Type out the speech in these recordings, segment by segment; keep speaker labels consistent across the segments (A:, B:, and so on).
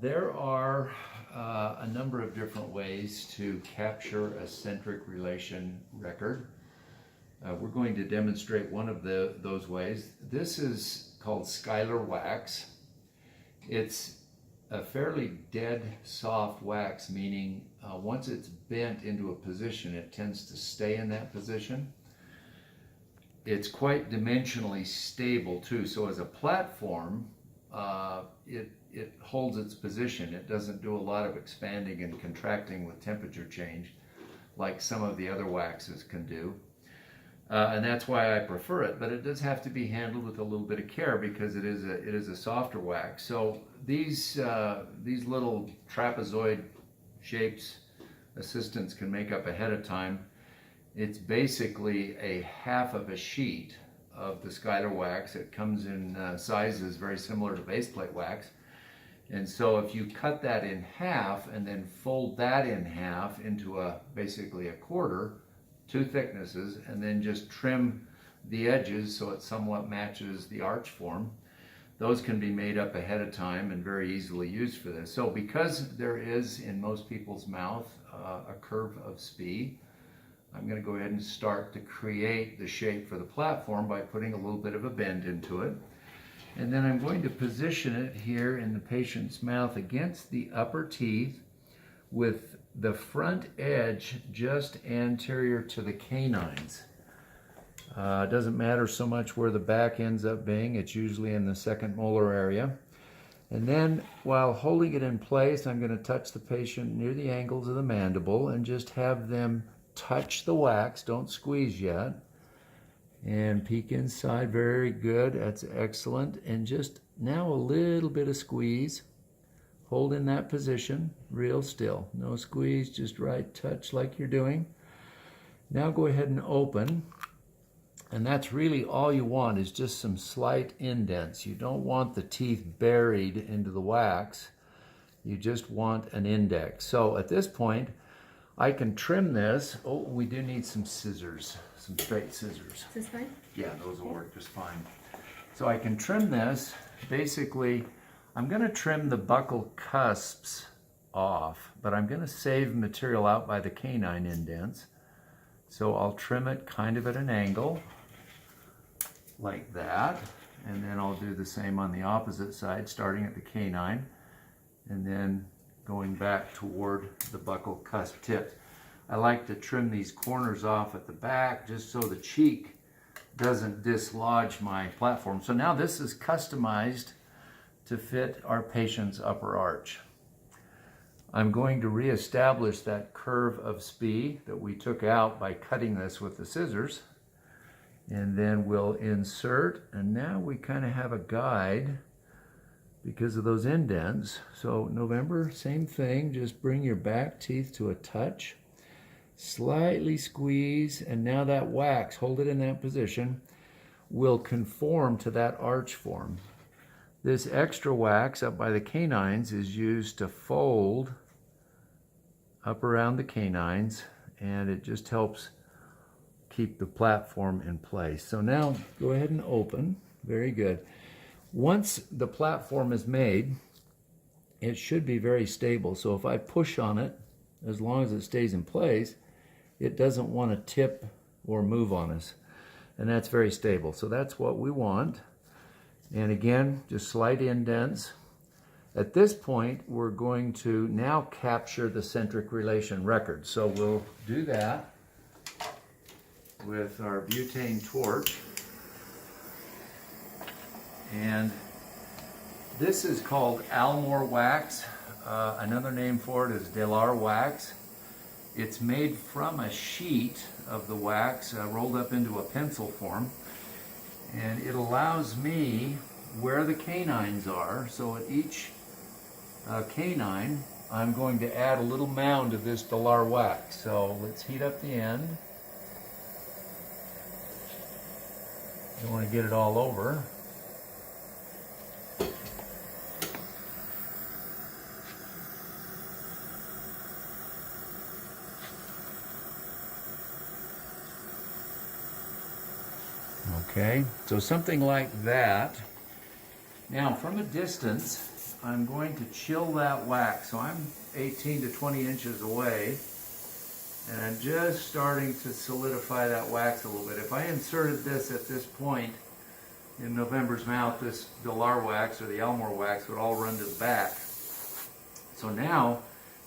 A: There are a number of different ways to capture a centric relation record. We're going to demonstrate one of those ways. This is called Schuyler wax. It's a fairly dead soft wax, meaning once it's bent into a position, it tends to stay in that position. It's quite dimensionally stable too, so as a platform, it holds its position. It doesn't do a lot of expanding and contracting with temperature change like some of the other waxes can do. And that's why I prefer it, but it does have to be handled with a little bit of care because it is a softer wax. So these little trapezoid shapes assistants can make up ahead of time. It's basically a half of a sheet of the Schuyler wax. It comes in sizes very similar to base plate wax. And so if you cut that in half and then fold that in half into basically a quarter, two thicknesses, and then just trim the edges so it somewhat matches the arch form, those can be made up ahead of time and very easily used for this. So because there is in most people's mouth a curve of spee, I'm going to go ahead and start to create the shape for the platform by putting a little bit of a bend into it. And then I'm going to position it here in the patient's mouth against the upper teeth with the front edge just anterior to the canines. It doesn't matter so much where the back ends up being. It's usually in the second molar area. And then while holding it in place, I'm going to touch the patient near the angles of the mandible and just have them touch the wax. Don't squeeze yet. And peek inside. Very good. That's excellent. And just now a little bit of squeeze. Hold in that position, real still. No squeeze, just right touch like you're doing. Now go ahead and open. And that's really all you want is just some slight indents. You don't want the teeth buried into the wax. You just want an index. So at this point, I can trim this. Oh, we do need some scissors, some straight scissors.
B: Is this fine?
A: Yeah, those will work just fine. So I can trim this. Basically, I'm going to trim the buccal cusps off, but I'm going to save material out by the canine indents. So I'll trim it kind of at an angle, like that. And then I'll do the same on the opposite side, starting at the canine, and then going back toward the buccal cusp tips. I like to trim these corners off at the back just so the cheek doesn't dislodge my platform. So now this is customized to fit our patient's upper arch. I'm going to reestablish that curve of spee that we took out by cutting this with the scissors. And then we'll insert, and now we kind of have a guide because of those indents. So November, same thing, just bring your back teeth to a touch, slightly squeeze, and now that wax, hold it in that position, will conform to that arch form. This extra wax up by the canines is used to fold up around the canines, and it just helps keep the platform in place. So now go ahead and open. Very good. Once the platform is made, it should be very stable. So if I push on it, as long as it stays in place, it doesn't want to tip or move on us. And that's very stable. So that's what we want. And again, just slight indents. At this point, we're going to now capture the centric relation record. So we'll do that with our butane torch. And this is called Almore wax. Another name for it is Dentistry wax. It's made from a sheet of the wax rolled up into a pencil form. And it allows me where the canines are. So at each canine, I'm going to add a little mound of this Dentistry wax. So let's heat up the end. You want to get it all over. Okay, so something like that. Now, from a distance, I'm going to chill that wax. So I'm 18 to 20 inches away, and I'm just starting to solidify that wax a little bit. If I inserted this at this point in November's mouth, this Dentistry wax or the Almore wax would all run to the back. So now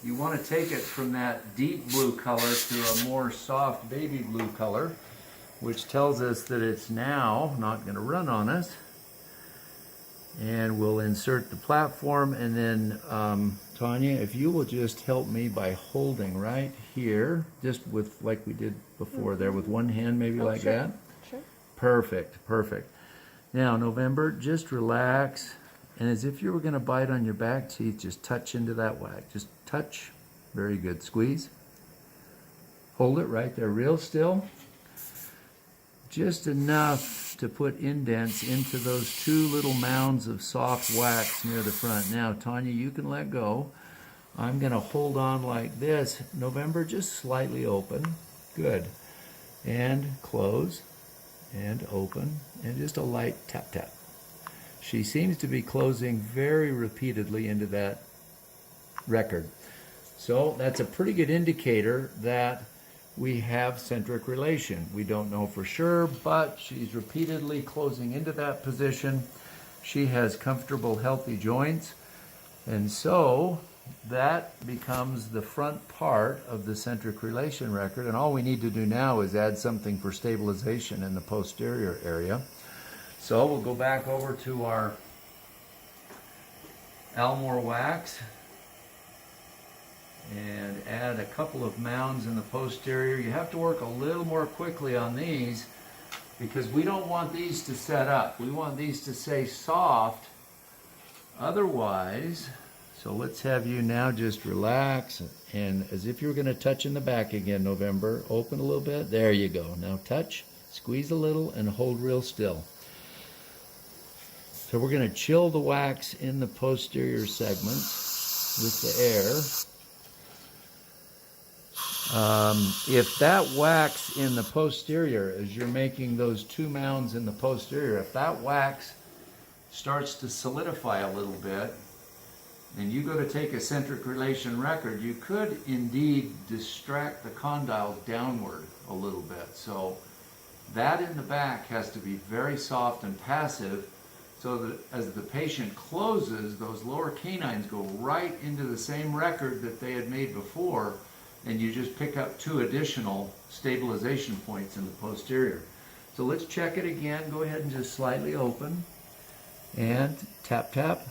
A: you want to take it from that deep blue color to a more soft baby blue color, which tells us that it's now not going to run on us. And we'll insert the platform, and then Tanya, if you will just help me by holding right here, just with like we did before there, with one hand maybe like
B: sure.
A: that.
B: Sure.
A: Perfect, perfect. Now November, just relax, and as if you were going to bite on your back teeth, just touch into that wax. Just touch. Very good. Squeeze. Hold it right there, real still. Just enough to put indents into those two little mounds of soft wax near the front. Now, Tanya, you can let go. I'm going to hold on like this. November, just slightly open. Good. And close. And open. And just a light tap tap. She seems to be closing very repeatedly into that record. So that's a pretty good indicator that we have centric relation. We don't know for sure, but she's repeatedly closing into that position. She has comfortable, healthy joints. And so that becomes the front part of the centric relation record. And all we need to do now is add something for stabilization in the posterior area. So we'll go back over to our Almore wax and add a couple of mounds in the posterior. You have to work a little more quickly on these because we don't want these to set up. We want these to stay soft. Otherwise, so let's have you now just relax, and as if you were going to touch in the back again, November, open a little bit. There you go. Now touch, squeeze a little, and hold real still. So we're going to chill the wax in the posterior segments with the air. If that wax in the posterior, as you're making those two mounds in the posterior, if that wax starts to solidify a little bit, and you go to take a centric relation record, you could indeed distract the condyles downward a little bit. So that in the back has to be very soft and passive, so that as the patient closes, those lower canines go right into the same record that they had made before, and you just pick up two additional stabilization points in the posterior. So let's check it again. Go ahead and just slightly open and tap tap.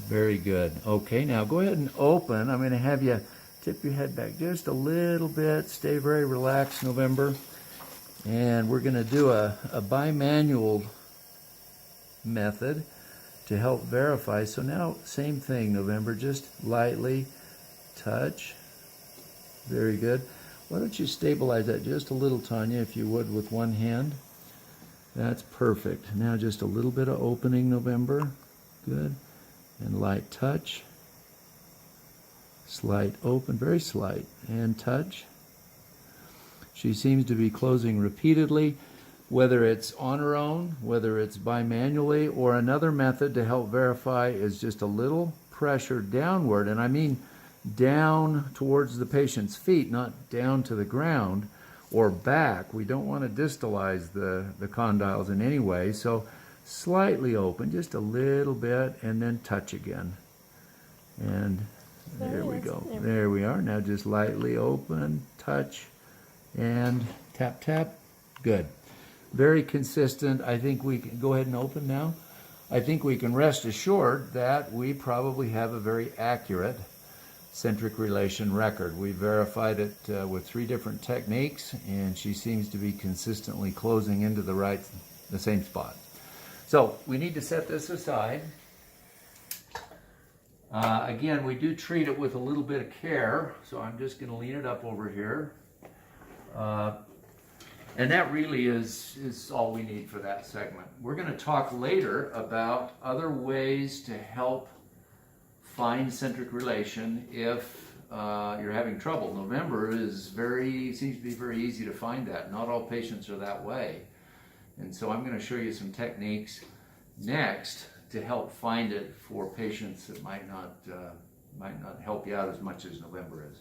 A: Very good. Okay, now go ahead and open. I'm going to have you tip your head back just a little bit. Stay very relaxed, November. And we're going to do a bimanual method to help verify. So now, same thing, November. Just lightly touch. Very good. Why don't you stabilize that just a little, Tanya, if you would, with one hand. That's perfect. Now just a little bit of opening, November. Good. And light touch. Slight open, very slight. And touch. She seems to be closing repeatedly, whether it's on her own, whether it's bimanually, or another method to help verify is just a little pressure downward. And I mean down towards the patient's feet, not down to the ground or back. We don't want to distalize the condyles in any way. So slightly open, just a little bit, and then touch again. And there we go. There we are. Now just lightly open, touch, and tap, tap. Good. Very consistent. I think we can go ahead and open now. I think we can rest assured that we probably have a very accurate centric relation record. We verified it with 3 different techniques, and she seems to be consistently closing into the same spot. So we need to set this aside. Again, we do treat it with a little bit of care, so I'm just going to lean it up over here. And that really is all we need for that segment. We're going to talk later about other ways to help find centric relation if you're having trouble. November seems to be very easy to find that. Not all patients are that way. And so I'm going to show you some techniques next to help find it for patients that might not help you out as much as November is.